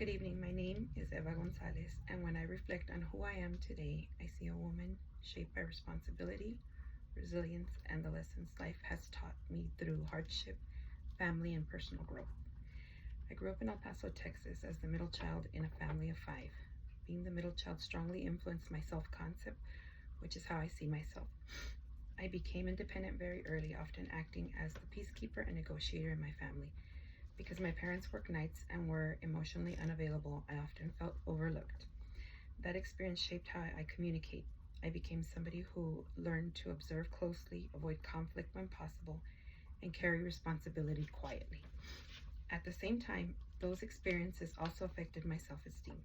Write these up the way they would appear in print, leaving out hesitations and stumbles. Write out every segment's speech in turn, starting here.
Good evening. My name is Eva Gonzalez, and when I reflect on who I am today, I see a woman shaped by responsibility, resilience, and the lessons life has taught me through hardship, family, and personal growth. I grew up in El Paso, Texas, as the middle child in a family of 5. Being the middle child strongly influenced my self concept, which is how I see myself. I became independent very early, often acting as the peacekeeper and negotiator in my family. Because my parents worked nights and were emotionally unavailable, I often felt overlooked. That experience shaped how I communicate. I became somebody who learned to observe closely, avoid conflict when possible, and carry responsibility quietly. At the same time, those experiences also affected my self-esteem.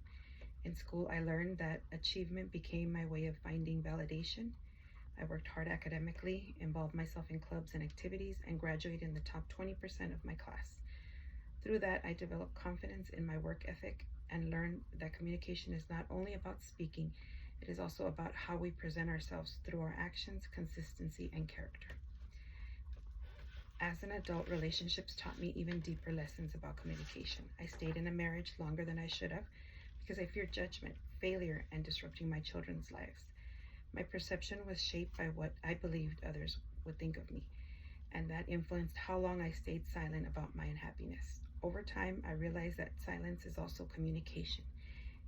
In school, I learned that achievement became my way of finding validation. I worked hard academically, involved myself in clubs and activities, and graduated in the top 20% of my class. Through that, I developed confidence in my work ethic and learned that communication is not only about speaking, it is also about how we present ourselves through our actions, consistency, and character. As an adult, relationships taught me even deeper lessons about communication. I stayed in a marriage longer than I should have because I feared judgment, failure, and disrupting my children's lives. My perception was shaped by what I believed others would think of me, and that influenced how long I stayed silent about my unhappiness. Over time, I realized that silence is also communication.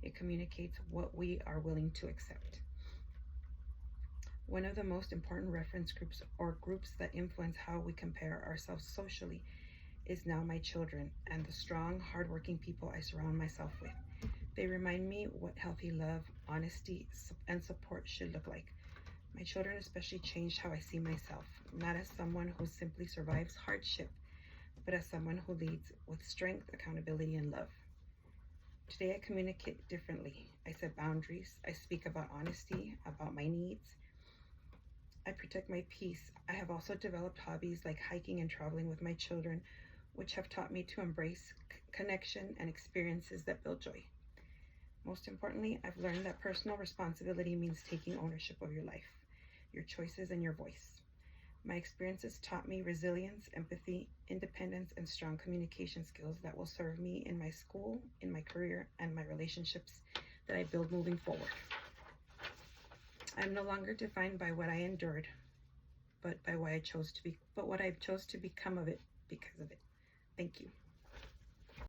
It communicates what we are willing to accept. One of the most important reference groups or groups that influence how we compare ourselves socially is now my children and the strong, hardworking people I surround myself with. They remind me what healthy love, honesty, and support should look like. My children especially changed how I see myself, not as someone who simply survives hardship, but as someone who leads with strength, accountability, and love. Today, I communicate differently. I set boundaries. I speak about honesty, about my needs. I protect my peace. I have also developed hobbies like hiking and traveling with my children, which have taught me to embrace connection and experiences that build joy. Most importantly, I've learned that personal responsibility means taking ownership of your life, your choices, and your voice. My experiences taught me resilience, empathy, independence, and strong communication skills that will serve me in my school, in my career, and my relationships that I build moving forward. I'm no longer defined by what I endured, but by what I chose to become of it because of it. Thank you.